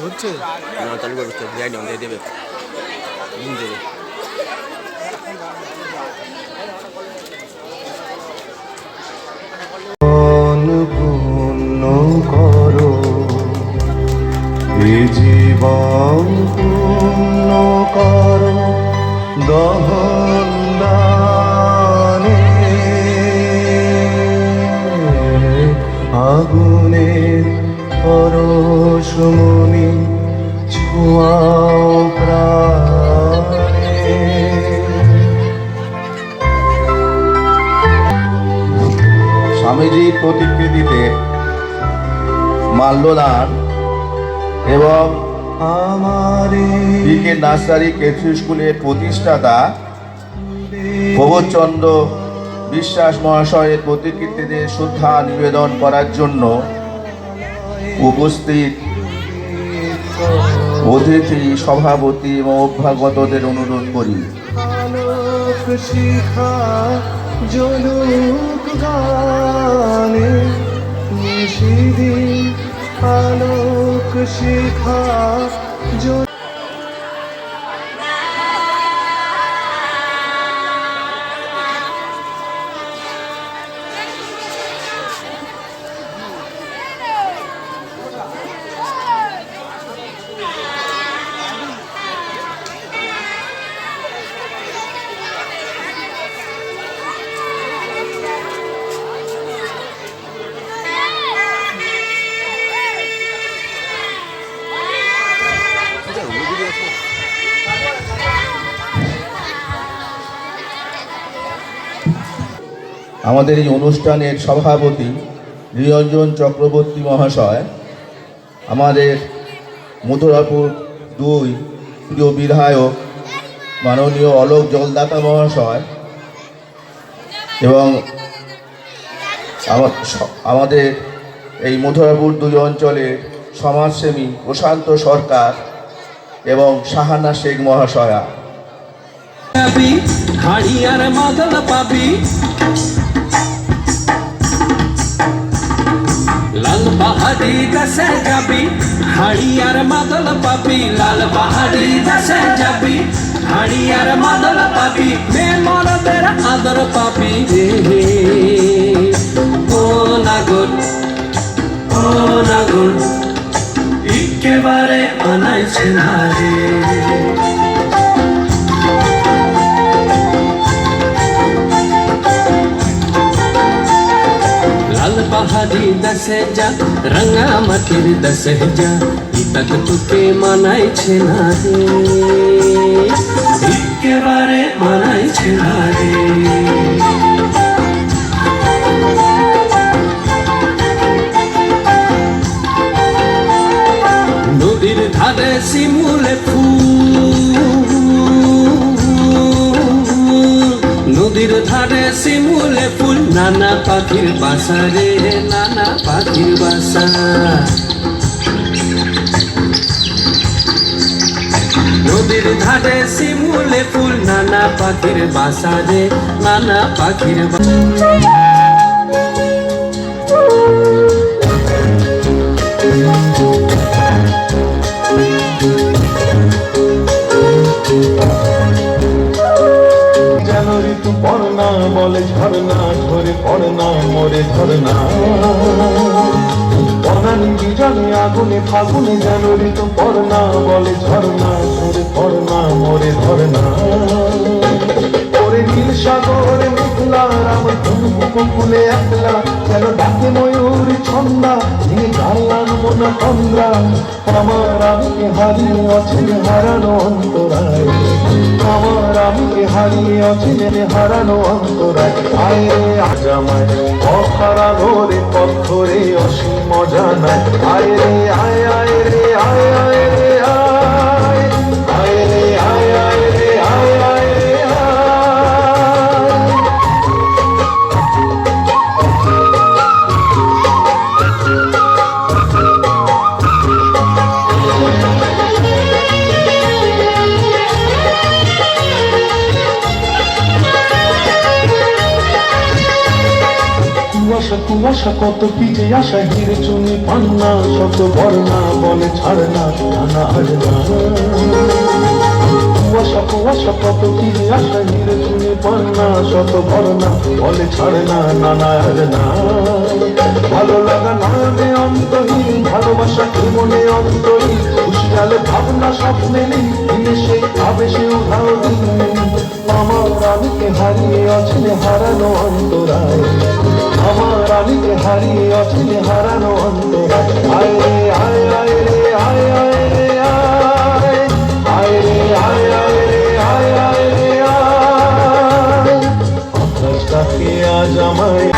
হচ্ছে না চালু করবে তো যাই না দিয়ে দেবে দিন দেবে পূর্ণ করো এ জীবন পূর্ণ করো দহন দানে আগুনের পরশমণি ছোঁয়াও প্রাণে। স্বামীজির প্রতিকৃতিতে মাল্যদান এবং বিকে নার্সারি কেথি স্কুলের প্রতিষ্ঠাতা প্রবোধচন্দ্র বিশ্বাস মহাশয়ের প্রতিকৃতিতে শ্রদ্ধা নিবেদন করার জন্য উপস্থিত অতিথি সভাপতি এবং অভ্যাগতদের অনুরোধ করি। আলোক শিখা জলুক গানে নিশিদিন আলোক শিখা আমাদের এই অনুষ্ঠানের সভাপতি নিরঞ্জন চক্রবর্তী মহাশয়, আমাদের মথুরাপুর 2 প্রিয় বিধায়ক মাননীয় অলোক জলদাতা মহাশয় এবং আমাদের এই মথুরাপুর 2 অঞ্চলের সমাজসেবী প্রশান্ত সরকার এবং শাহানা শেখ মহাশয়া। হাড়িয়ার মাদল পাবি লাল পাহাড়ি দেশে যাবি, হাড়িয়ার মাদল পাবি লাল পাহাড়ি দেশে যাবি, হাড়িয়ার মাদল পাবি মেমরদের আদর পাবি রে। ও নাগর ও নাগর একেবারে আনাইছে না রে। पहाड़ी दसे जा रंगा मतिर दसे जा तक तुके मनाई छे ना रे, इके बारे मनाई छे ना रे। नदीर धारे शिमुले फूल, নদীর ধারে শিমুলে ফুল নানা পাখির বাসা রে, নানা পাখির বাসা। নদীর ধারে শিমুলে ফুল নানা পাখির বাসা রে, নানা পাখির বাসা। ঋতু পড়না বলে ঝরনা ঝরে পড়না মোরে ধরনা বনানি বিজনে আগুনে ফাগুনে যেন ঋতু পড়না বলে ঝরনা ঝরে পড়না মোরে ধরনা। ওরে নীল সাগরে মেঘলা রাম ধনুকুলে একলা যেন ডাকে ময়ূর ছন্দা তিনি গাইলাম মনা তন্দ্রা। আমার আমিকে হারিয়ে অচেনে হারানো অন্তরায়, আমার আমিকে হারিয়ে অচেনে হারানো অন্তরায়। আয় রে আজ আমায় অহারানো রে পথ ধরে অসীম মজা নাই। আয় রে আয় আয় রে আয় আয় রে আয় আয় রে আয় আয় রে আয় আয় রে ভালোবাসা কুয়াশা কত পিঠে আসা হিরে চুনি পান্না শত বর্ণা বলে ছাড় না না আর না কুয়াশা কুয়াশা কত পিঠে আসা হিরে চুনি পান্না শত বর্ণা বলে ছাড় না না আর না ভালো লাগা নয়নে অন্তহীন ভালোবাসা কি মনে অন্তহীন খুশিয়ালে ভাবনা স্বপ্নে নেই দিনে সেই আবেশে উঠাও দিন আমার রানীকে হারিয়ে অচিনে হারানো অন্তরায় আমার রানীকে হারিয়ে অচিনে হারানো অন্তরায় আয় রে আয় আয় রে আয় আয় রে আয় আয় রে আয় আয় রে আয় আয় রে আয় আকাশটাকে আজ আমায়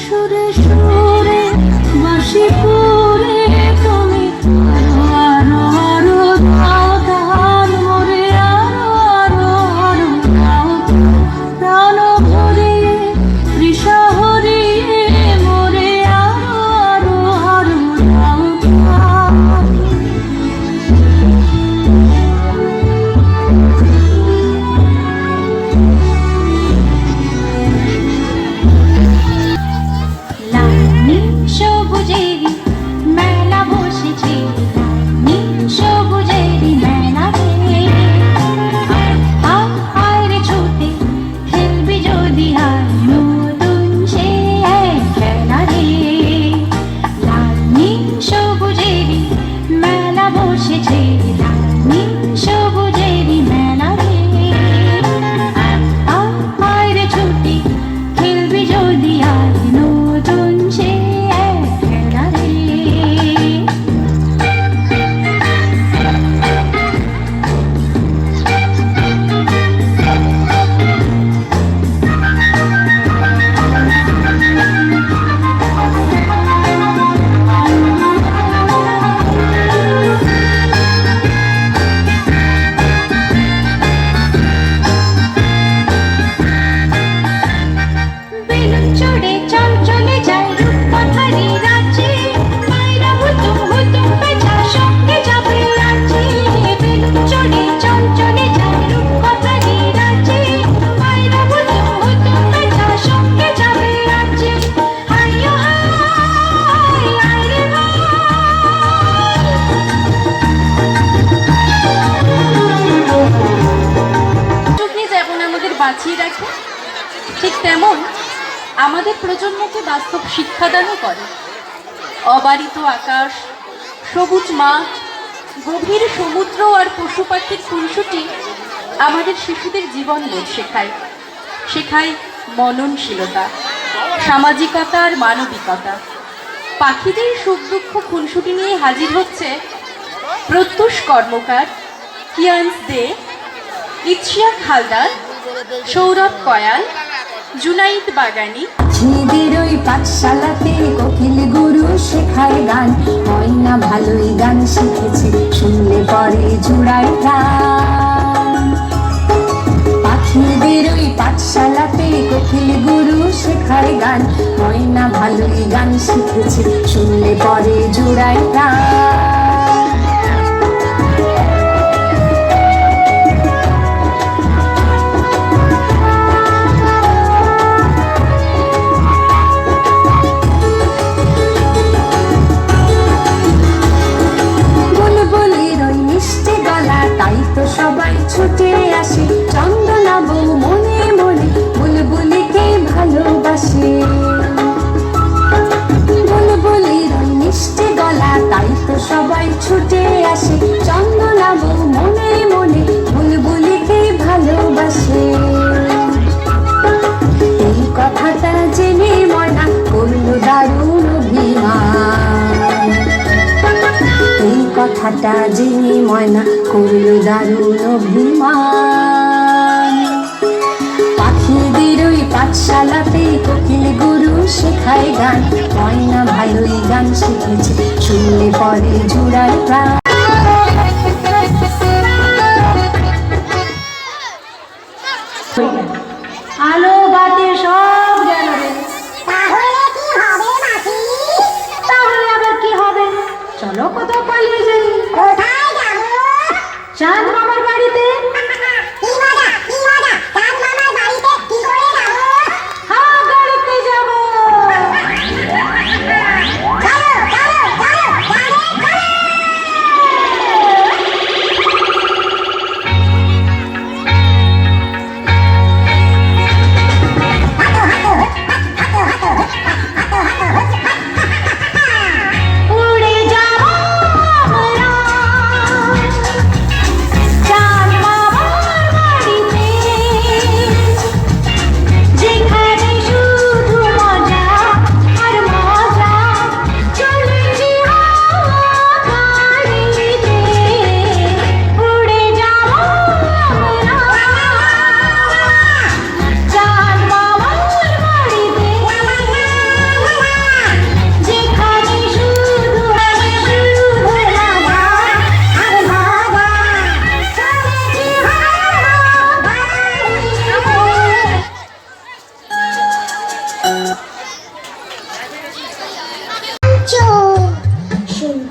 সুরে সুরে বাঁশি পুরে তুমি আরো আরো দাও দান মোরে আরো আরো আরো দাও প্রাণ ভরিয়ে তৃষা হরিয়ে মোরে আরো আরো আরো দাও দান। লালনী সবুজেরি মেলা বসেছে, লালনী সবুজেরি মেলা রে। আয় আয় রে ছুটে খেলবি যদি আয় নতুন সে এক খেলা রে। লালনী সবুজেরি মেলা বসেছে, লালনী সবুজেরি মেলা রে। আয় আয় রে ছুটে খেলবি যদি আয় নতুন সে এক খেলা রে। বেলুন চড়ে চঞ্চলে যায় রূপকথারি রাজ্যে, মায়েরা হুতুম হুতুম বেচা সঙ্গে যাবে রাজ্যে। বেলুন চড়ে চঞ্চলে যায় রূপকথারি রাজ্যে, মায়েরা হুতুম হুতুম বেচা সঙ্গে যাবে রাজ্যে। হাইয়ো হাই হাই রে হাই। চোখে যেমন আমাদের বাঁচিয়ে রাখে, ঠিক তেমন আমাদের প্রজন্মকে বাস্তব শিক্ষাদানও করে। অবারিত আকাশ, সবুজ মাঠ, গভীর সমুদ্র আর পশু পাখির খুনসুটি আমাদের শিশুদের জীবনবোধ শেখায়। শেখায় মননশীলতা, সামাজিকতা আর মানবিকতা। পাখিদের সুখ দুঃখ খুনসুটি নিয়ে হাজির হচ্ছে প্রত্যুষ কর্মকার, কিয়ান্স দে, ইৎশিয়াক হালদার, সৌরভ কয়াল, জুনাইদ বাগানি। ঝিদের ওই পাঠশালাতে কোকিল গুরু শেখায় গান, হয় না ভালোই গান শিখেছে শুনলে পরে জুড়ায় প্রাণ। পাখিদের ওই পাঠশালাতে কোকিল গুরু শেখায় গান, হয় না ভালোই গান শিখেছে শুনলে পরে জুড়ায় প্রাণ। বুলবুলির ওই মিষ্টি গলা, তাই তো সবাই ছুটে আসে চন্দনা বউ মনে মনে বুলবুলিকে ভালোবাসে। বুলবুলির ওই মিষ্টি গলা, তাই তো সবাই ছুটে আসে চন্দনা বউ মনে মনে বুলবুলিকে ভালোবাসে। এই কথাটা জেনে ময়না করল দারুণ অভিমান, এই কথাটা জেনে ময়না করল দারুণ অভিমান। পাখিদের ওই পাঠশালাতে কোকিল গুরু শেখায় গান, ময়না ভালোই গান শিখেছে শুনলে পরে জুড়ায় প্রাণ। আলো বাতি সব গেল রে, তাহলে আবার কি হবে? চলো কোথাও পালিয়ে যাই। কোথায় যাবো? চাঁদ মামার বাড়িতে। হ্যাঁ, গাড়িতে যাবো। উড়ে যাবো আমরা, চাঁদ মামা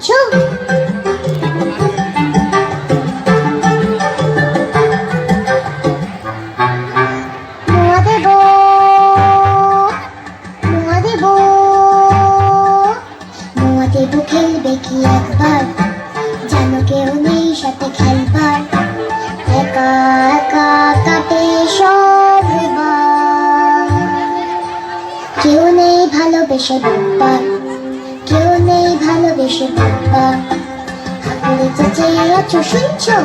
বুঝছো? মোয়া দেব, মোয়া দেব, মোয়া দেব খেলবে কি একবার, জানো কেউ নেই সাথে খেলবার, একা একা কাটে সব রোববার। কেউ নেই ভালোবেসে বুঝবার, কেউ নেই ভালোবেসে বুঝবার। ঠাকুরে তো চেয়ে আছো শুনছো,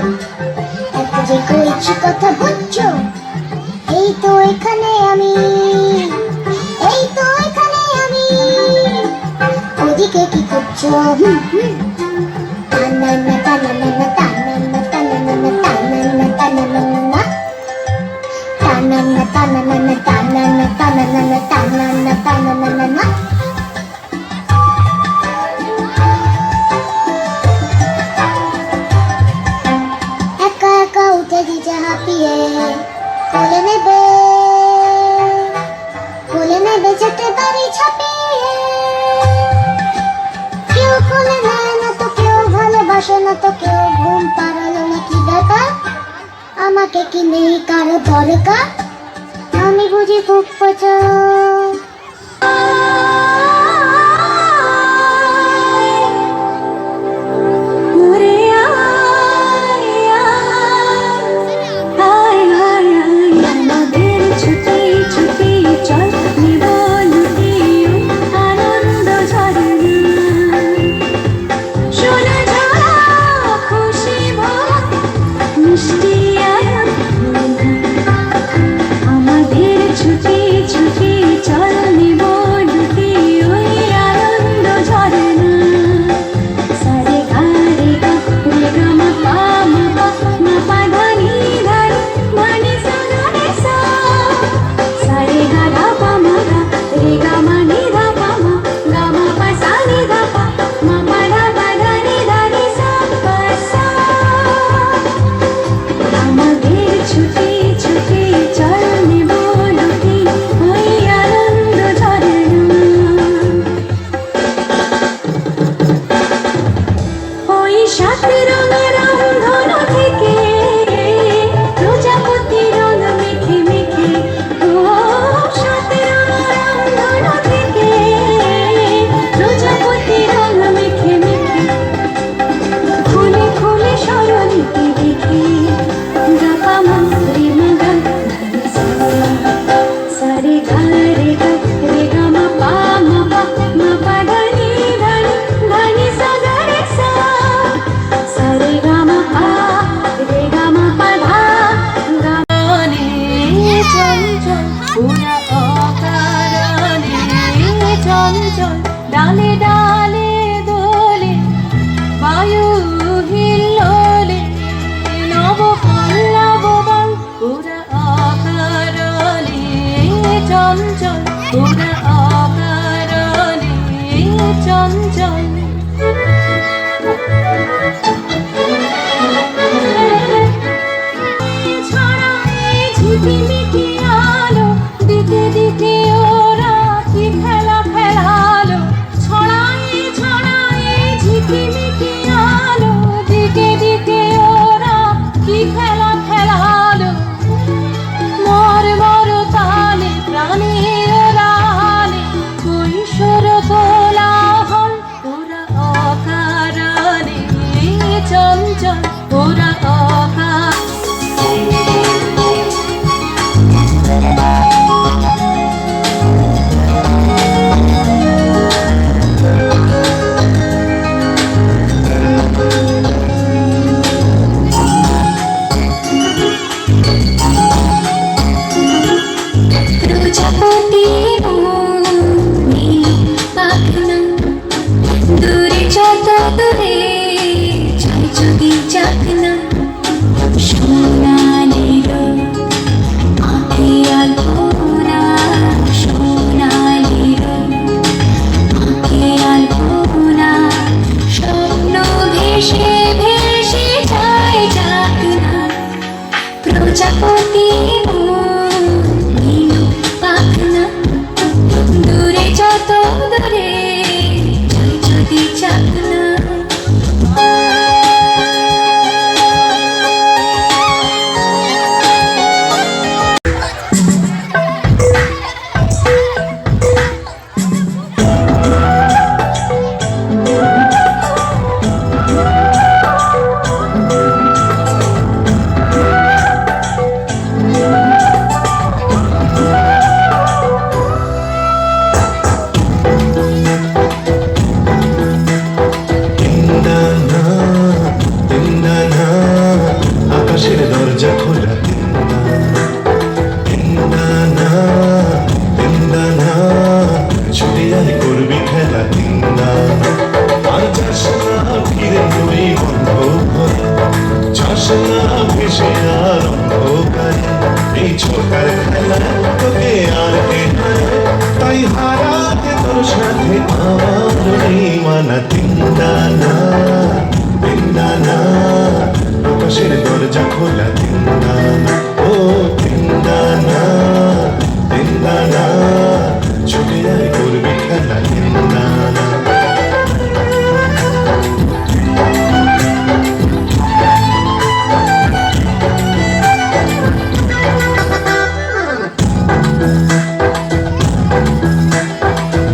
এত যে কইছি কথা বুঝছো। এই তো এখানে আমি, এই তো এখানে আমি, ওদিকে কি করছো? টানানা টানানা টানানা টানানা টানানা টানানা টানানা টানানা টানানা টানানা টানানা টানানা। একা একা উঠে দিতে হাঁপিয়ে কোলে নেবে, কোলে নেবে যেতে বাড়ি ছাপিয়ে। কেউ কোলে নেয় না তো, কেউ ভালোবাসে না তো, কেউ ঘুম পাড়ালো না, কি ব্যাপার? আমাকে কি নেই কারো দরকার, আমি বুঝি খুব পচা। ডালে ডালে দোলে বায়ু হিল্লোলে, নব পল্লব বন ওরা অকারণে চঞ্চল, ওরা অকারণে চঞ্চল। ছড়ায় ঝিকিমিকি আলো, দিকে দিকে ওরা কি খেলা খেলালো। ছড়ায় ছড়ায় ঝিকিমিকি আলো, দিকে দিকে ওরা কি খেলা খেলালো। মর মর তালে প্রাণের রালে কৈশোর কোলাহল, ওরা অকারণে চঞ্চল, ওরা অকারণে। প্রজাপতি নীল করবি খেলা তিনদা আর যাস না ফিরে ওই বন্ধ ঘরে যাস না ভেসে আর অন্ধকারে এই ছোটার খেলা তোকে আর কে হারায় তাই হারাতে তোর সাথে আমার নেই মানা তিনদা না প্রকাশের দরজা খোলা তিনদা ও তিনদা না ছুটে যায় করবি খেলা তিনদা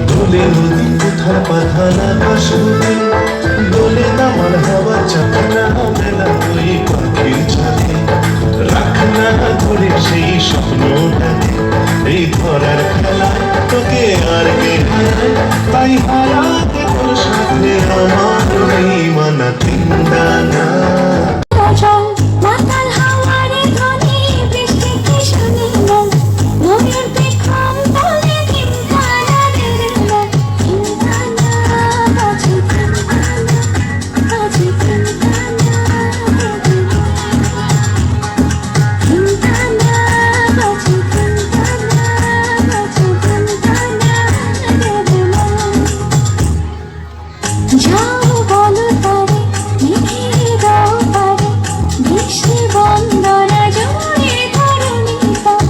দোলে নদী কোথার পাথার আকাশ উড়ে দোলে দামার হাওয়া চাপনা মেলা ওই পাখির ছাদে রাখ না ধরে সেই স্বপ্নটাকে এই ধরার খেলা তোকে আর কে হারায় তাই হারাতে তোর সাথে আমার নেই মানা তিনদা না জল মাতাল হাওয়ারে ধ্বনি বৃষ্টিতে শুনি মন মনের পেখম বলে তিনখানা দিল তিনখানা বাজে তিনখানা বাজে তিনখানা তিনখানা বাজে তিনখানা বাজে তিনখানা দেব যাও বলো তারে লিখে দাও পারে বৃষ্টি বন্দনা জোরে ধরণী দাও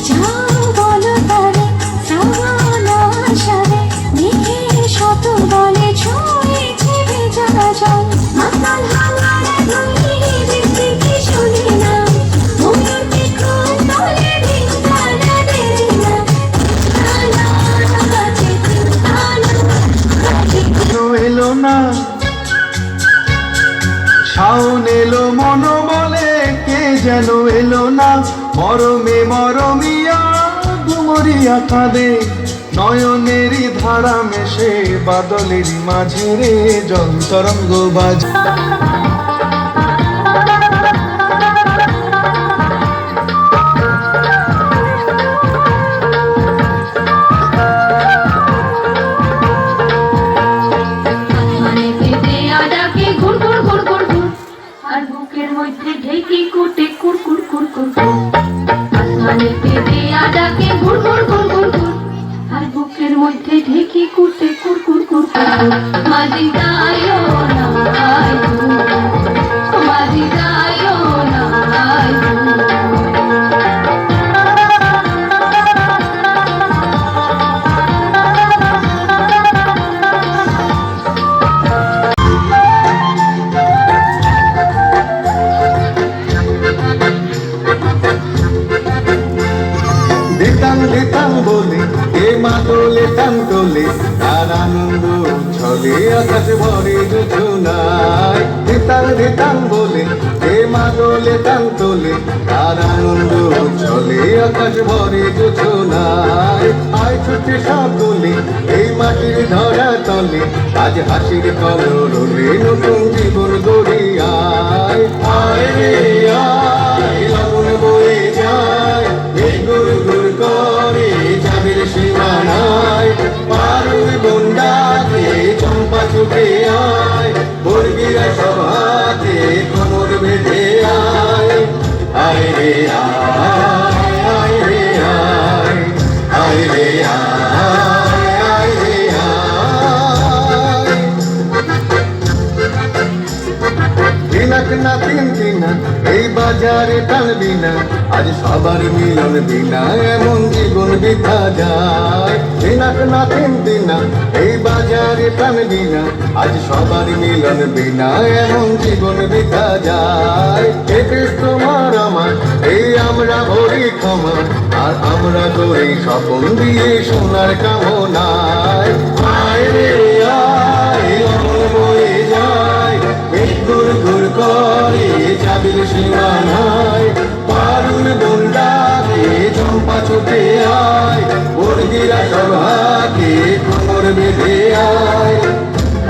যাও বলো তারে শ্রাবণ আষাঢ়ে লিখে শত বলে ছুঁয়েছে ভেজা জল মাতাল হাওয়ারে ধ্বনি বৃষ্টিতে শুনি না ময়ূর পেখম তলে ভিন্দানা দেয় না তিনখানা বাজে তিনখানা বাজে এলো না শাওন এলো মন বলে কে যেন এলো না মরমে মরমিয়া গুমরিয়া কাঁদে নয়নেরই ধারা মেশে বাদলেরই মাঝে রে জল তরঙ্গ বাজ আসমানে পেঁপে আডাকে ঘুর ঘুর ঘুর ঘুর ঘুর আর বুকের মধ্যে ঢেকি কুটে কুর কুর কুর কুর কুর আসমানে পেঁপে আডাকে ঘুর ঘুর ঘুর ঘুর ঘুর আর বুকের মধ্যে ঢেকি কুটে কুর কুর কুর কুর কুর মাঝি যাইও না আয় মাঝি যাইও না আয় দিতাম বলে এ মাতলে টান তোলে আর আনন্দ ছলে আকাশ ভরে যোজনায় দিতাম বলে এ মাতলে টান তোলে আর আনন্দ ছলে আকাশ ভরে যোজনায় আয় ছুটে সকলে এই মাটির ধরা তলে আজ হাসির কলরলে নতুন জীবন গড়ি আয় আয় রে আয় লগন বয়ে যায় এই গুড় গুড় করে যাবের সীমানায় পারুই বন্ডাকে চম্পা ছুটে আয় বর্গিরা সভাতে কোমর বেঁধে আয় আয় রে আয় আয় রে আয় আয় রে আয় আয় রে আয় তিনাক না তিনা এই বাজারে টানবি না আজ সবার মিলন বিনা এমন জীবন বৃথা যায় তিনাক না তিনা এই বাজারে টানবি না আজ সবার মিলন বিনা এমন জীবন বৃথা যায় এ তোমার আমার এই আমরা ভরি ক্ষমা আর আমরা করি স্বপন দিয়ে সোনার কামনায় আয় রে আয় অমর বয়ে যায় ঘুর ঘুর করে যাবির সীমানায় পারুল বন্ডাকে চম্পা ছুটে আয় বর্গিরা সভাকে কোমর বেঁধে আয়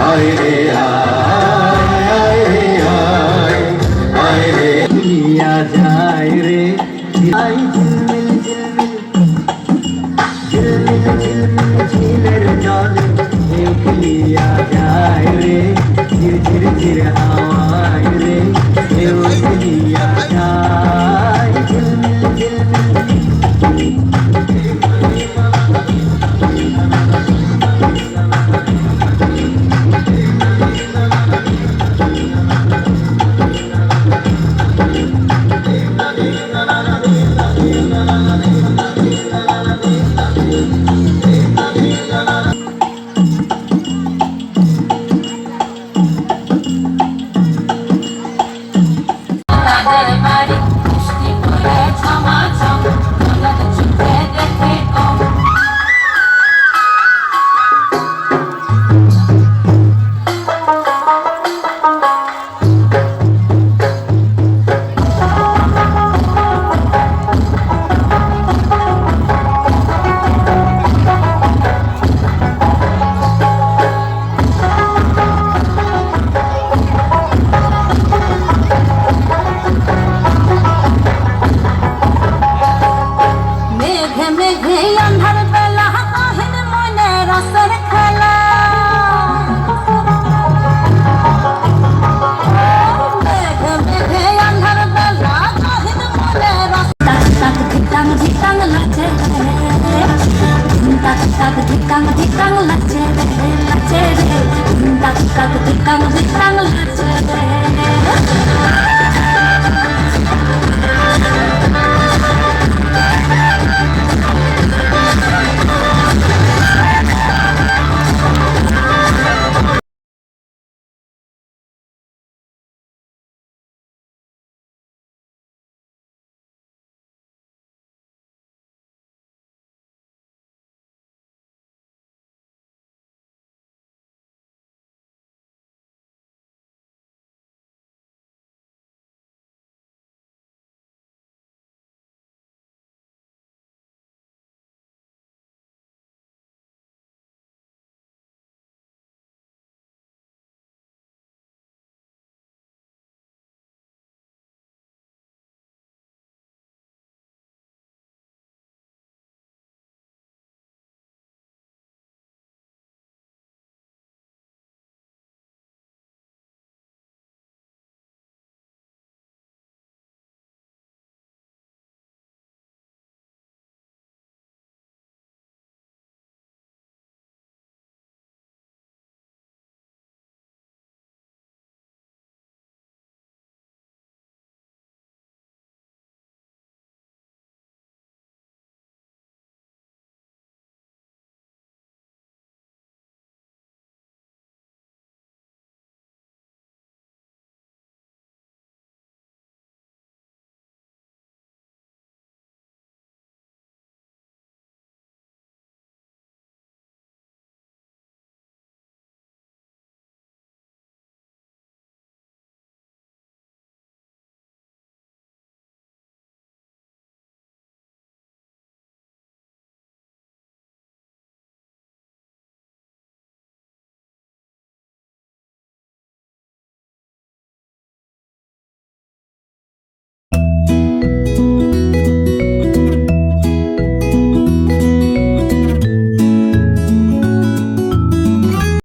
আয় রে আয় আয় রে আয় আয় রে যায় রে